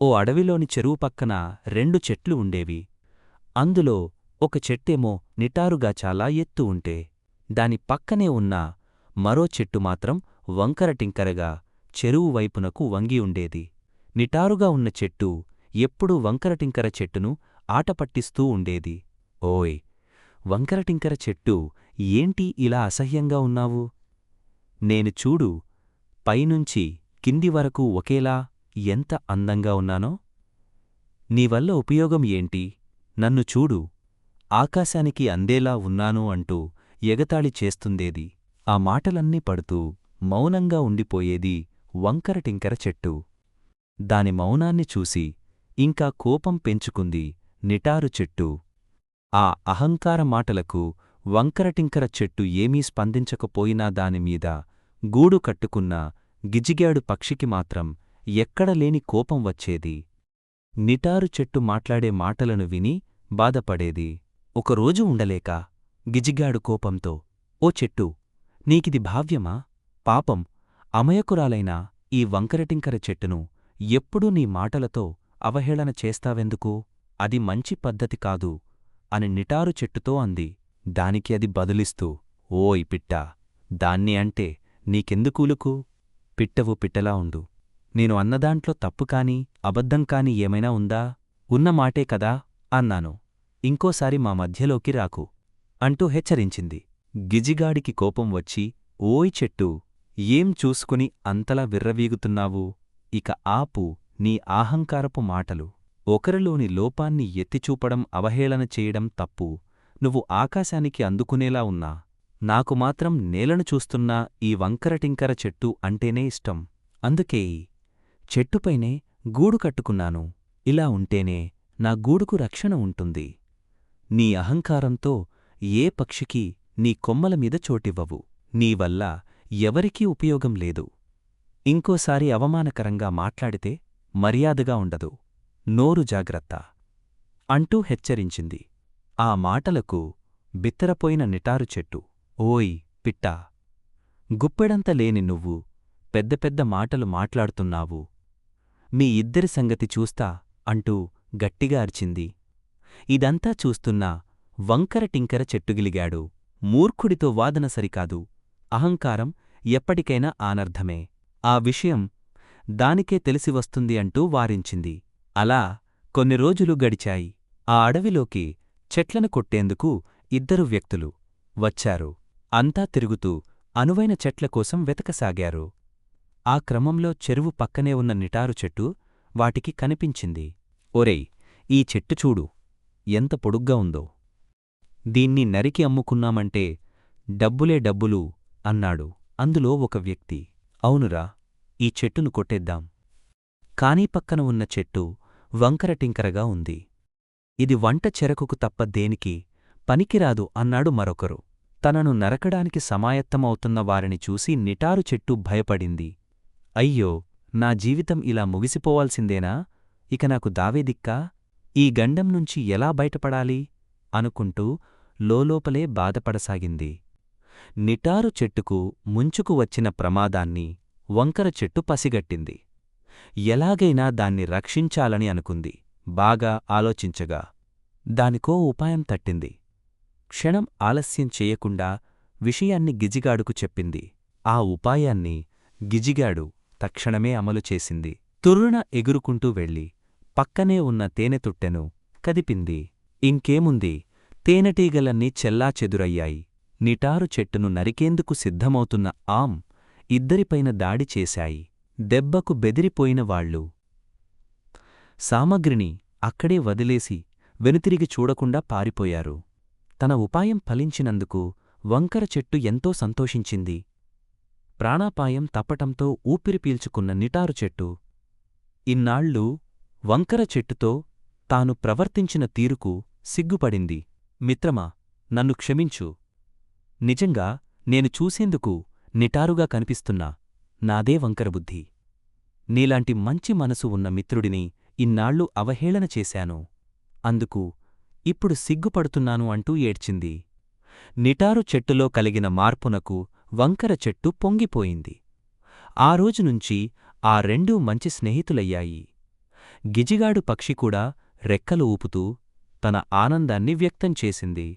ఓ అడవిలోని చెరువు పక్కన 2 చెట్లు ఉండేవి. అందులో ఒక చెట్టేమో నిటారుగా చాలా ఎత్తు ఉంటే, దాని పక్కనే ఉన్న మరో చెట్టు మాత్రం వంకరటింకరగా చెరువు వైపునకు వంగి ఉండేది. నిటారుగా ఉన్న చెట్టు ఎప్పుడూ వంకరటింకర చెట్టును ఆటపట్టిస్తూ ఉండేది. ఓయ్, వంకరటింకర చెట్టు, ఏంటి ఇలా అసహ్యంగా ఉన్నావు? నేను చూడు, పైనుంచి కింది వరకు ఒకేలా ఎంత అందంగా ఉన్నానో? నీవల్ల ఉపయోగం ఏంటి? నన్ను చూడు, ఆకాశానికి అందేలా ఉన్నాను అంటూ ఎగతాళి చేస్తుందేది. ఆ మాటలన్నీ పడుతూ మౌనంగా ఉండిపోయేది వంకరటింకర చెట్టు. దాని మౌనాన్ని చూసి ఇంకా కోపం పెంచుకుంది నిటారు చెట్టు. ఆ అహంకార మాటలకు వంకరటింకర చెట్టు ఏమీ స్పందించకపోయినా దానిమీద గూడు కట్టుకున్న గిజిగాడు పక్షికి మాత్రం ఎక్కడలేని కోపం వచ్చేది. నిటారు చెట్టు మాట్లాడే మాటలను విని బాధపడేది. ఒకరోజు ఉండలేక గిజిగాడు కోపంతో, ఓ చెట్టు, నీకిది భావ్యమా? పాపం, అమయకురాలైన ఈ వంకరటింకర చెట్టును ఎప్పుడూ నీ మాటలతో అవహేళన చేస్తావెందుకు? అది మంచి పద్ధతి కాదు అని నిటారు చెట్టుతో అంది. దానికి అది బదులిస్తూ, ఓయ్ పిట్టా, దాన్ని అంటే నీకెందుకూలుకు? పిట్టవు పిట్టలా ఉండు. నేను అన్నదాంట్లో తప్పుకాని అబద్ధంకాని ఏమైనా ఉందా? ఉన్నమాటే కదా అన్నాను. ఇంకోసారి మా మధ్యలోకి రాకు అంటూ హెచ్చరించింది. గిజిగాడికి కోపం వచ్చి, ఓయ్ చెట్టు, ఏం చూసుకుని అంతలా విర్రవీగుతున్నావు? ఇక ఆపు నీ ఆహంకారపు మాటలు. ఒకరిలోని లోపాన్ని ఎత్తిచూపడం అవహేళన చేయడం తప్పు. నువ్వు ఆకాశానికి అందుకునేలా ఉన్నా, నాకు మాత్రం నేలను చూస్తున్నా ఈ వంకరటింకర చెట్టు అంటేనే ఇష్టం. అందుకే చెట్టుపైనే గూడు కట్టుకున్నాను. ఇలా ఉంటేనే నా గూడుకు రక్షణ ఉంటుంది. నీ అహంకారంతో ఏ పక్షికి నీ కొమ్మలమీద చోటివ్వవు. నీవల్ల ఎవరికీ ఉపయోగం లేదు. ఇంకోసారి అవమానకరంగా మాట్లాడితే మర్యాదగా ఉండదు. నోరు జాగ్రత్త అంటూ హెచ్చరించింది. ఆ మాటలకు బిత్తరపోయిన నిటారు చెట్టు, ఓయ్ పిట్టా, గుప్పెడంత లేని నువ్వు పెద్ద పెద్ద మాటలు మాట్లాడుతున్నావు. మీ ఇద్దరి సంగతి చూస్తా అంటూ గట్టిగా అరిచింది. ఇదంతా చూస్తున్న వంకరటింకర చెట్టుగిలిగాడు. మూర్ఖుడితో వాదన సరికాదు. అహంకారం ఎప్పటికైనా అనర్థమే. ఆ విషయం దానికే తెలిసివస్తుంది అంటూ వారించింది. అలా కొన్ని రోజులు గడిచాయి. ఆ అడవిలోకి చెట్లను కొట్టేందుకు 2 వ్యక్తులు వచ్చారు. అంతా తిరుగుతూ అనువైన చెట్ల కోసం వెతకసాగారు. ఆ క్రమంలో చెరువు పక్కనే ఉన్న నిటారు చెట్టు వాటికి కనిపించింది. ఒరేయ్, ఈ చెట్టు చూడు, ఎంత పొడుగ్గా ఉందో. దీన్ని నరికి అమ్ముకున్నామంటే డబ్బులే డబ్బులు అన్నాడు అందులో ఒక వ్యక్తి. అవునురా, ఈ చెట్టును కొట్టేద్దాం. కానీ పక్కన ఉన్న చెట్టు వంకరటింకరగా ఉంది. ఇది వంట చెరకుకు తప్ప దేనికి పనికిరాదు అన్నాడు మరొకరు. తనను నరకడానికి సమాయత్తమవుతున్న వారిని చూసి నిటారు చెట్టు భయపడింది. అయ్యో, నా జీవితం ఇలా ముగిసిపోవాల్సిందేనా? ఇక నాకు దావేదిక్కా? ఈ గండం నుంచి ఎలా బయటపడాలి అనుకుంటూ లోలోపలే బాధపడసాగింది. నిటారు చెట్టుకు ముంచుకు వచ్చిన ప్రమాదాన్ని వంకర చెట్టు పసిగట్టింది. ఎలాగైనా దాన్ని రక్షించాలని అనుకుంది. బాగా ఆలోచించగా దానికో ఉపాయం తట్టింది. క్షణం ఆలస్యం చేయకుండా విషయాన్ని గిజిగాడుకు చెప్పింది. ఆ ఉపాయాన్ని గిజిగాడు తక్షణమే అమలు చేసింది. తుర్రున ఎగురుకుంటూ వెళ్ళి పక్కనే ఉన్న తేనెతుట్టెను కదిపింది. ఇంకేముంది, తేనెటీగలన్నీ చెల్లాచెదురయ్యాయి. నిటారు చెట్టును నరికేందుకు సిద్ధమవుతున్న ఆమ్ ఇద్దరిపైన దాడి చేశాయి. దెబ్బకు బెదిరిపోయిన వాళ్ళు సామగ్రిని అక్కడే వదిలేసి వెనుతిరిగి చూడకుండా పారిపోయారు. తన ఉపాయం ఫలించినందుకు వంకర చెట్టు ఎంతో సంతోషించింది. ప్రాణాపాయం తప్పటంతో ఊపిరి పీల్చుకున్న నిటారు చెట్టు ఇన్నాళ్ళూ వంకర చెట్టుతో తాను ప్రవర్తించిన తీరుకు సిగ్గుపడింది. మిత్రమా, నన్ను క్షమించు. నిజంగా నేను చూసేందుకు నిటారుగా కనిపిస్తున్నా. నాదే వంకరబుద్ధి. నీలాంటి మంచి మనసు ఉన్న మిత్రుడిని ఇన్నాళ్ళు అవహేళన చేశాను. అందుకు ఇప్పుడు సిగ్గుపడుతున్నాను అంటూ ఏడ్చింది. నిటారు చెట్టులో కలిగిన మార్పునకు వంకర చెట్టు పొంగిపోయింది. ఆ రోజునుంచి ఆ రెండూ మంచి స్నేహితులయ్యాయి. గిజిగాడు పక్షి కూడా రెక్కలు ఊపుతూ తన ఆనందాన్ని వ్యక్తం చేసింది.